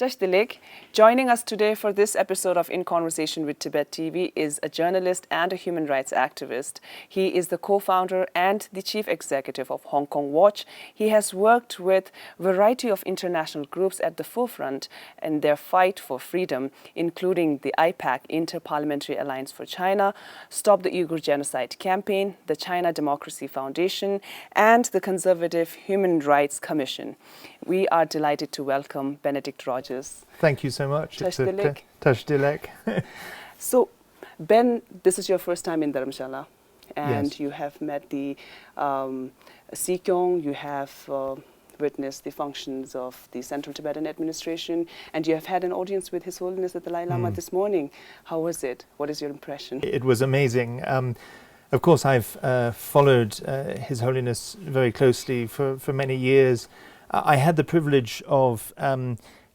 Tibettv. Joining us today for this episode of In Conversation with Tibettv is a journalist and a human rights activist. He is the co-founder and the chief executive of Hong Kong Watch. He has worked with a variety of international groups at the forefront in their fight for freedom, including the IPAC, Inter-Parliamentary Alliance for China, Stop the Uyghur Genocide Campaign, the China Democracy Foundation, and the Conservative Human Rights Commission. We are delighted to welcome Benedict Rogers. Thank you so much. Tibettv. So, Ben, this is your first time in Dharamshala, and yes, you have met the Sikyong, you have witnessed the functions of the Central Tibetan Administration, and you have had an audience with His Holiness the Dalai Lama this morning. How was it? What is your impression? It was amazing. Of course, I've followed His Holiness very closely for many years. I had the privilege of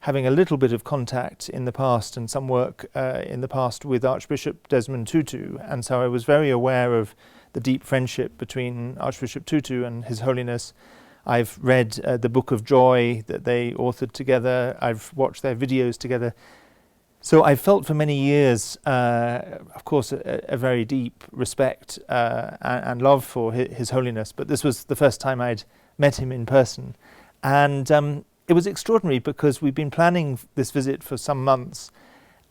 having a little bit of contact in the past and some work in the past with Archbishop Desmond Tutu, and so I was very aware of the deep friendship between Archbishop Tutu and His Holiness. I've read the Book of Joy that they authored together. I've watched their videos together. So I felt for many years, of course, a very deep respect and love for His Holiness, but this was the first time I'd met him in person. And it was extraordinary because we've been planning this visit for some months,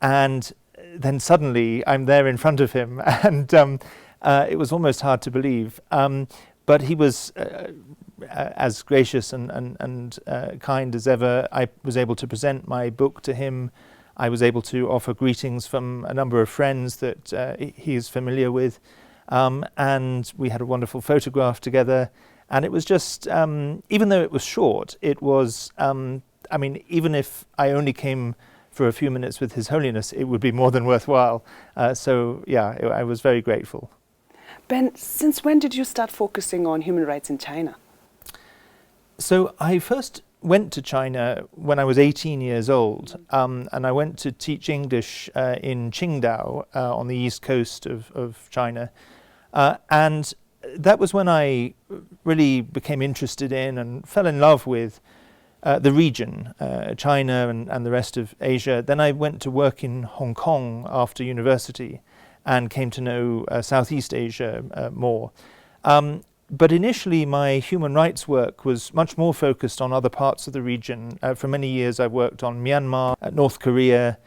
and then suddenly I'm there in front of him, and it was almost hard to believe. But he was as gracious and kind as ever. I was able to present my book to him. I was able to offer greetings from a number of friends that he is familiar with, and we had a wonderful photograph together. And it was just, even though it was short, it was, I mean, even if I only came for a few minutes with His Holiness, it would be more than worthwhile. So, yeah, I was very grateful. Ben, since when did you start focusing on human rights in China? So I first went to China when I was 18 years old, and I went to teach English in Qingdao on the east coast of China. And that was when I really became interested in and fell in love with the region, China and the rest of Asia. Then I went to work in Hong Kong after university and came to know Southeast Asia more. But initially my human rights work was much more focused on other parts of the region. For many years I worked on Myanmar, North Korea.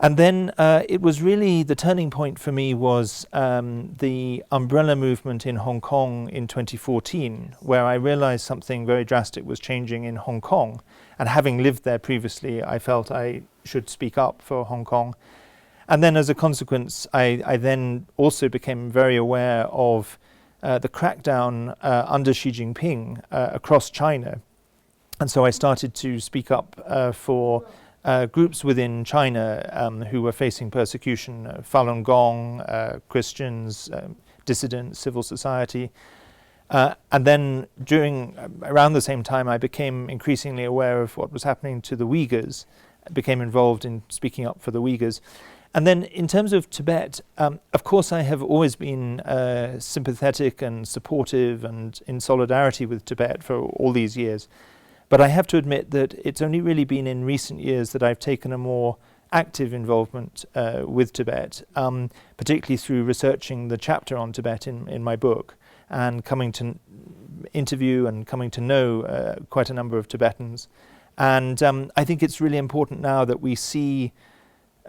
And then it was really the turning point for me was the umbrella movement in Hong Kong in 2014, where I realized something very drastic was changing in Hong Kong. And having lived there previously, I felt I should speak up for Hong Kong. And then as a consequence, I then also became very aware of the crackdown under Xi Jinping across China. And so I started to speak up for groups within China who were facing persecution, Falun Gong, Christians, dissidents, civil society. And then around the same time, I became increasingly aware of what was happening to the Uyghurs, became involved in speaking up for the Uyghurs. And then in terms of Tibet, of course I have always been sympathetic and supportive and in solidarity with Tibet for all these years. But I have to admit that it's only really been in recent years that I've taken a more active involvement with Tibet, particularly through researching the chapter on Tibet in my book and coming to interview and coming to know quite a number of Tibetans. And I think it's really important now that we see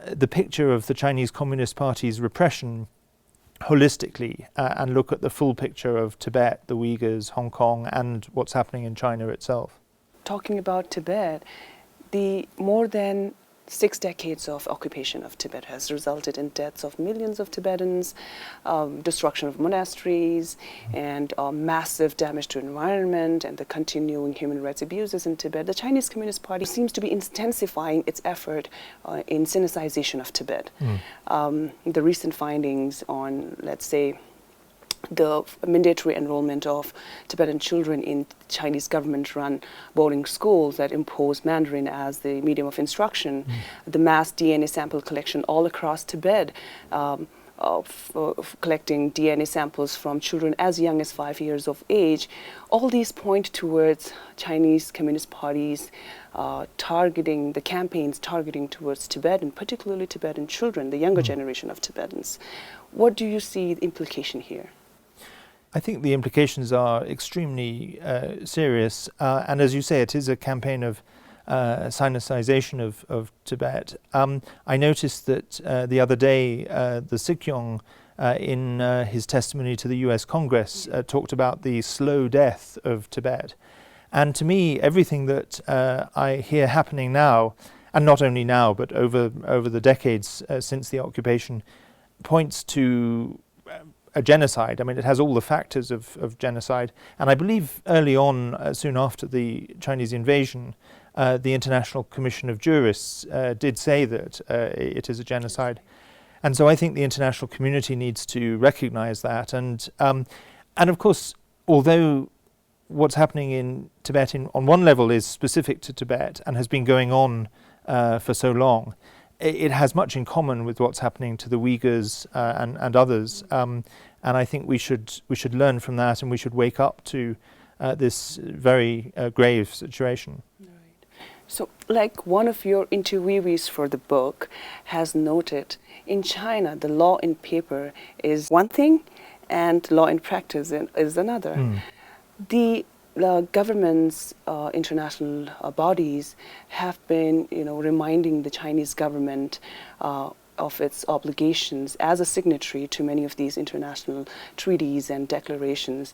the picture of the Chinese Communist Party's repression holistically and look at the full picture of Tibet, the Uyghurs, Hong Kong, and what's happening in China itself. Talking about Tibet, the more than 6 decades of occupation of Tibet has resulted in deaths of millions of Tibetans, destruction of monasteries, and massive damage to environment, and the continuing human rights abuses in Tibet. The Chinese Communist Party seems to be intensifying its effort in Sinicization of Tibet. The recent findings on, let's say, the mandatory enrollment of Tibetan children in Chinese government-run boarding schools that impose Mandarin as the medium of instruction, the mass DNA sample collection all across Tibet, of collecting DNA samples from children as young as 5 years of age. All these point towards Chinese Communist Party's targeting, the campaigns targeting towards Tibet, and particularly Tibetan children, the younger generation of Tibetans. What do you see the implication here? I think the implications are extremely serious, and as you say, it is a campaign of Sinicization of Tibet. I noticed that the other day the Sikyong, in his testimony to the US Congress, talked about the slow death of Tibet. And to me, everything that I hear happening now, and not only now, but over the decades since the occupation, points to a genocide. I mean, it has all the factors of genocide. And I believe early on, soon after the Chinese invasion, the International Commission of Jurists did say that it is a genocide. And so I think the international community needs to recognize that. And of course, although what's happening in Tibet on one level is specific to Tibet and has been going on for so long, it has much in common with what's happening to the Uyghurs and others, and I think we should learn from that, and we should wake up to this very grave situation. Right. So, like one of your interviewees for the book has noted, in China the law in paper is one thing, and law in practice is another. The governments, international bodies have been, reminding the Chinese government of its obligations as a signatory to many of these international treaties and declarations,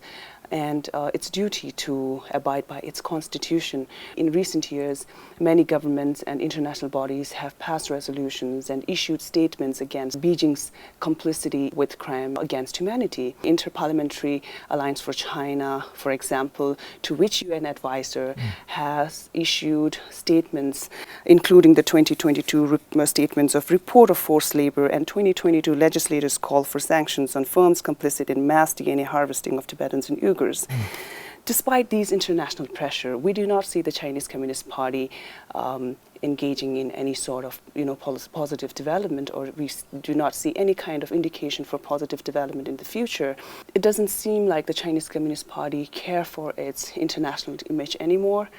and its duty to abide by its constitution. In recent years, many governments and international bodies have passed resolutions and issued statements against Beijing's complicity with crime against humanity. Interparliamentary Alliance for China, for example, to which UN advisor has issued statements, including the 2022 statements of report of forced labor and 2022 legislators' call for sanctions on firms complicit in mass DNA harvesting of Tibetans and Uyghurs. Despite these international pressure, we do not see the Chinese Communist Party engaging in any sort of positive development, or we do not see any kind of indication for positive development in the future. It doesn't seem like the Chinese Communist Party care for its international image anymore.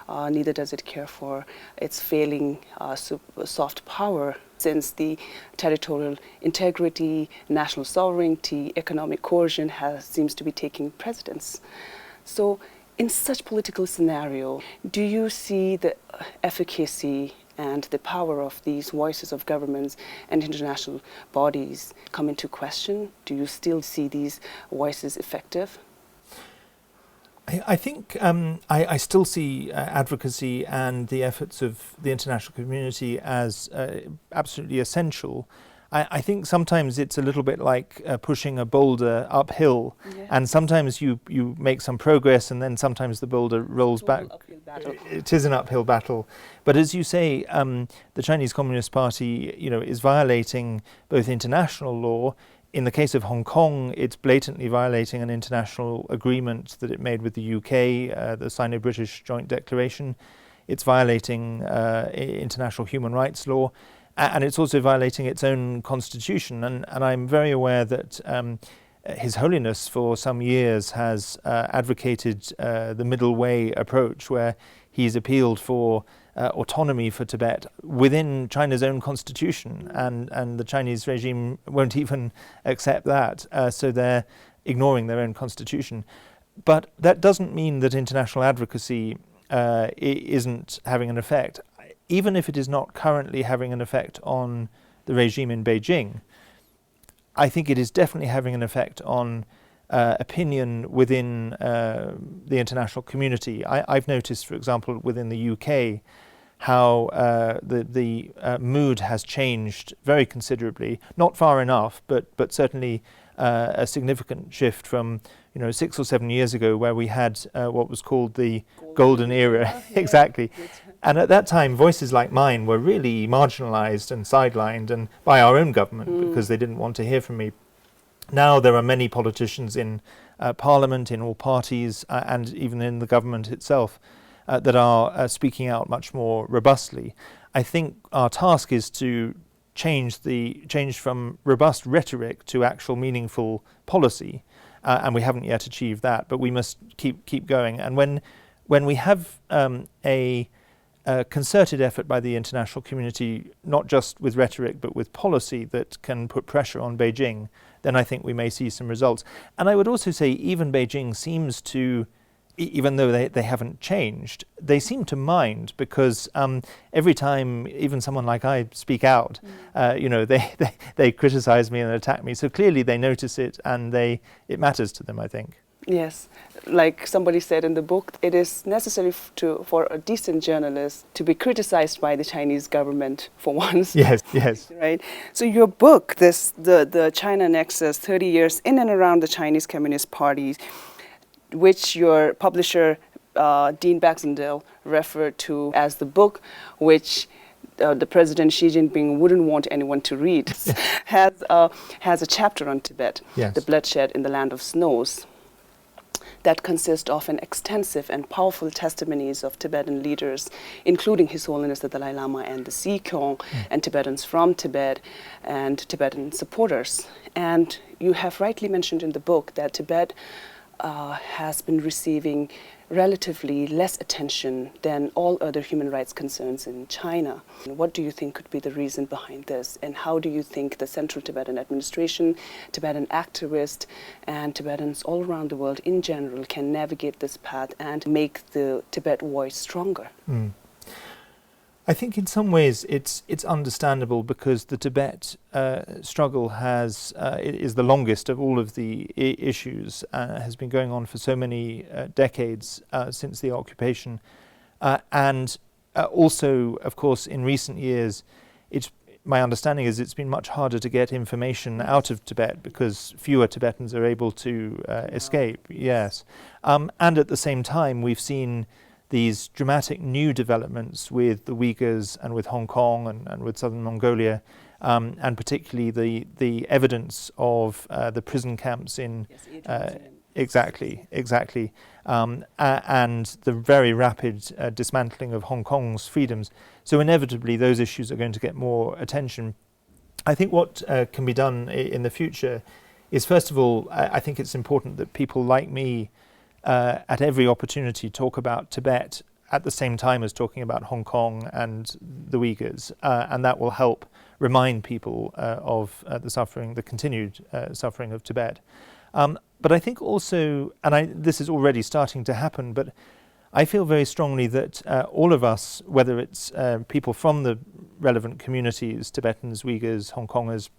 Neither does it care for its failing soft power, since the territorial integrity, national sovereignty, economic coercion seems to be taking precedence. So in such political scenario, do you see the efficacy and the power of these voices of governments and international bodies come into question? Do you still see these voices effective? I think I still see advocacy and the efforts of the international community as absolutely essential. I think sometimes it's a little bit like pushing a boulder uphill, and sometimes you make some progress, and then sometimes the boulder rolls back. It is an uphill battle. But as you say, the Chinese Communist Party, is violating both international law. In the case of Hong Kong, it's blatantly violating an international agreement that it made with the UK, the Sino-British Joint Declaration. It's violating international human rights law, and it's also violating its own constitution. And I'm very aware that His Holiness for some years has advocated the middle way approach, where he's appealed for autonomy for Tibet within China's own constitution, and the Chinese regime won't even accept that, so they're ignoring their own constitution. But that doesn't mean that international advocacy isn't having an effect. Even if it is not currently having an effect on the regime in Beijing, I think it is definitely having an effect on opinion within the international community. I've noticed, for example, within the UK, how the mood has changed very considerably. Not far enough, but certainly a significant shift from 6 or 7 years ago, where we had what was called the golden era. Exactly. And at that time, voices like mine were really marginalized and sidelined, and by our own government, because they didn't want to hear from me. Now there are many politicians in Parliament, in all parties, and even in the government itself, that are speaking out much more robustly. I think our task is to changed from robust rhetoric to actual meaningful policy, and we haven't yet achieved that. But we must keep going. And when we have a concerted effort by the international community, not just with rhetoric but with policy that can put pressure on Beijing, then I think we may see some results. And I would also say even Beijing seems to, even though they haven't changed, they seem to mind, because every time even someone like I speak out, they criticize me and attack me. So clearly they notice it, and it matters to them, I think. Yes, like somebody said in the book, it is necessary for a decent journalist to be criticized by the Chinese government for once. Yes. Right. So your book, the China Nexus, 30 years in and around the Chinese Communist Party, which your publisher Dean Baxendale referred to as the book which the President Xi Jinping wouldn't want anyone to read, has a chapter on Tibet, yes. The bloodshed in the land of snows, that consists of an extensive and powerful testimonies of Tibetan leaders, including His Holiness the Dalai Lama and the Kong, and Tibetans from Tibet and Tibetan supporters. And you have rightly mentioned in the book that Tibet has been receiving relatively less attention than all other human rights concerns in China. What do you think could be the reason behind this? And how do you think the Central Tibetan administration, Tibetan activists, and Tibetans all around the world in general can navigate this path and make the Tibet voice stronger? I think in some ways it's understandable, because the Tibet struggle is the longest of all of the issues, has been going on for so many decades since the occupation, and also, of course, in recent years, my understanding is it's been much harder to get information out of Tibet because fewer Tibetans are able to escape. Yes, and at the same time, we've seen these dramatic new developments with the Uyghurs and with Hong Kong and with southern Mongolia, and particularly the evidence of the prison camps in exactly, and the very rapid dismantling of Hong Kong's freedoms. So inevitably those issues are going to get more attention. I think what can be done in the future is, first of all, I think it's important that people like me at every opportunity talk about Tibet at the same time as talking about Hong Kong and the Uyghurs, and that will help remind people of the continued suffering of Tibet. But I think also, and this is already starting to happen, but I feel very strongly that all of us, whether it's people from the relevant communities, Tibetans, Uyghurs, Hong Kongers,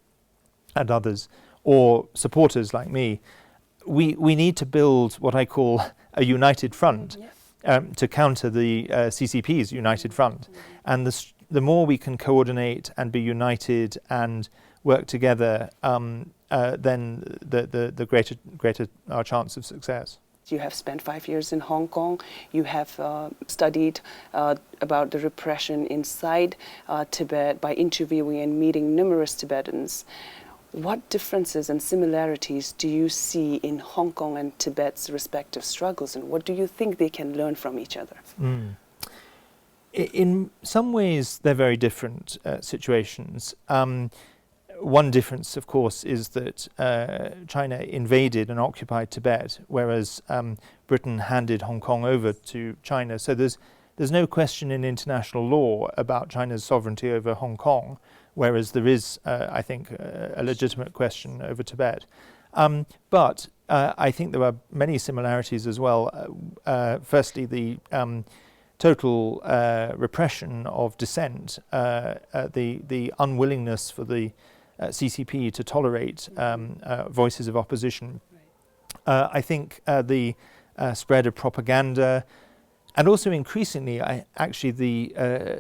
and others, or supporters like me, we need to build what I call a united front to counter the CCP's united front. And the more we can coordinate and be united and work together, then the greater our chance of success. You have spent 5 years in Hong Kong. You have studied about the repression inside Tibet by interviewing and meeting numerous Tibetans. What differences and similarities do you see in Hong Kong and Tibet's respective struggles, and what do you think they can learn from each other? In some ways, they're very different situations. One difference, of course, is that China invaded and occupied Tibet, whereas Britain handed Hong Kong over to China. So there's no question in international law about China's sovereignty over Hong Kong, whereas there is, I think, a legitimate question over Tibet. But I think there are many similarities as well. Firstly, the total repression of dissent, the unwillingness for the CCP to tolerate voices of opposition. I think the spread of propaganda, and also increasingly, actually the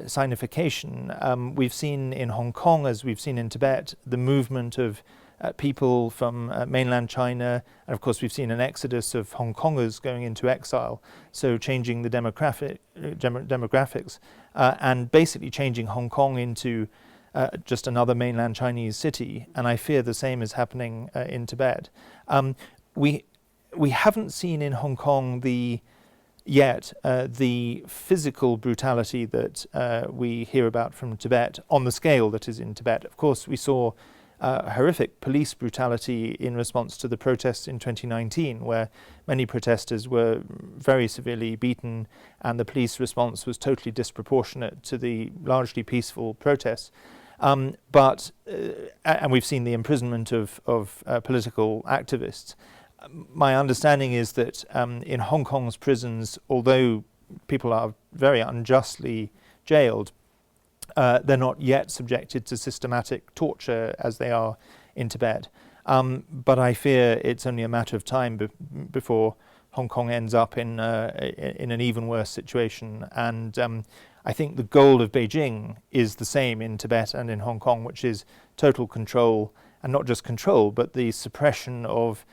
signification. We've seen in Hong Kong, as we've seen in Tibet, the movement of people from mainland China, and of course we've seen an exodus of Hong Kongers going into exile, so changing the demographics, and basically changing Hong Kong into just another mainland Chinese city, and I fear the same is happening in Tibet. We haven't seen in Hong Kong the yet the physical brutality that we hear about from Tibet on the scale that is in Tibet. Of course, we saw horrific police brutality in response to the protests in 2019, where many protesters were very severely beaten, and the police response was totally disproportionate to the largely peaceful protests. And we've seen the imprisonment of political activists. My understanding is that in Hong Kong's prisons, although people are very unjustly jailed, they're not yet subjected to systematic torture as they are in Tibet. But I fear it's only a matter of time before Hong Kong ends up in an even worse situation. And I think the goal of Beijing is the same in Tibet and in Hong Kong, which is total control, and not just control, but the suppression of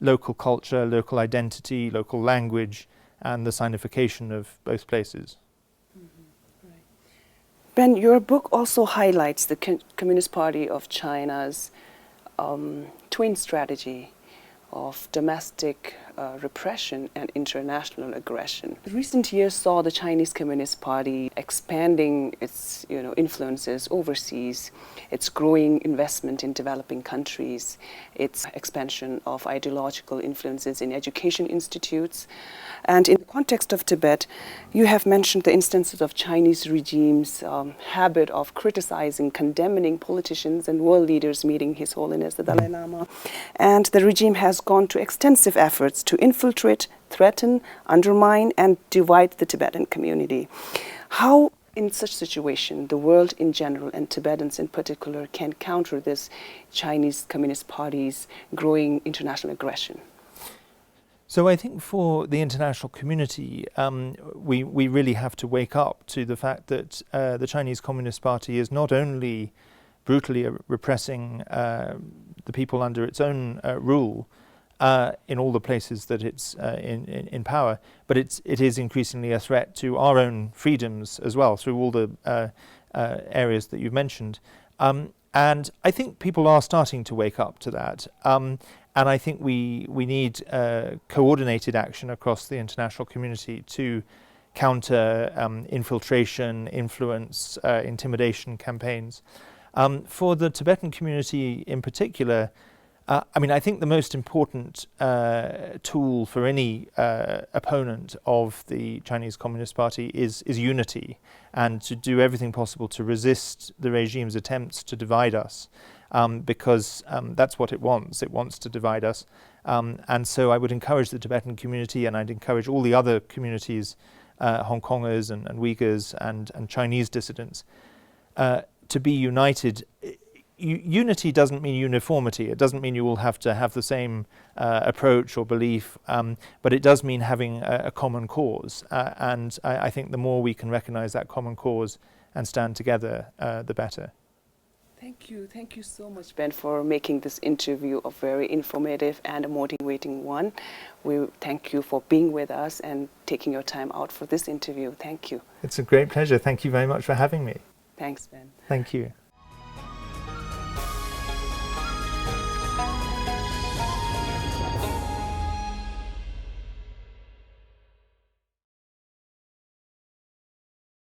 local culture, local identity, local language, and the sinification of both places. Mm-hmm. Right. Ben, your book also highlights the Communist Party of China's twin strategy of domestic repression and international aggression. The recent years saw the Chinese Communist Party expanding its influences overseas, its growing investment in developing countries, its expansion of ideological influences in education institutes. And in the context of Tibet, you have mentioned the instances of Chinese regime's habit of criticizing, condemning politicians and world leaders meeting His Holiness the Dalai Lama. And the regime has gone to extensive efforts to infiltrate, threaten, undermine, and divide the Tibetan community. How, in such situation, the world in general and Tibetans in particular can counter this Chinese Communist Party's growing international aggression? So I think for the international community, we really have to wake up to the fact that the Chinese Communist Party is not only brutally repressing the people under its own rule in all the places that it's in power, but it is increasingly a threat to our own freedoms as well through all the areas that you've mentioned. And I think people are starting to wake up to that. And I think we need coordinated action across the international community to counter infiltration, influence, intimidation campaigns. For the Tibetan community in particular, I think the most important tool for any opponent of the Chinese Communist Party is unity, and to do everything possible to resist the regime's attempts to divide us, because that's what it wants. It wants to divide us. And so I would encourage the Tibetan community, and I'd encourage all the other communities, Hong Kongers and Uyghurs and Chinese dissidents, to be united. Unity doesn't mean uniformity. It doesn't mean you all have to have the same approach or belief, but it does mean having a common cause. And I think the more we can recognize that common cause and stand together, the better. Thank you. Thank you so much, Ben, for making this interview a very informative and a motivating one. We thank you for being with us and taking your time out for this interview. Thank you. It's a great pleasure. Thank you very much for having me. Thanks, Ben. Thank you.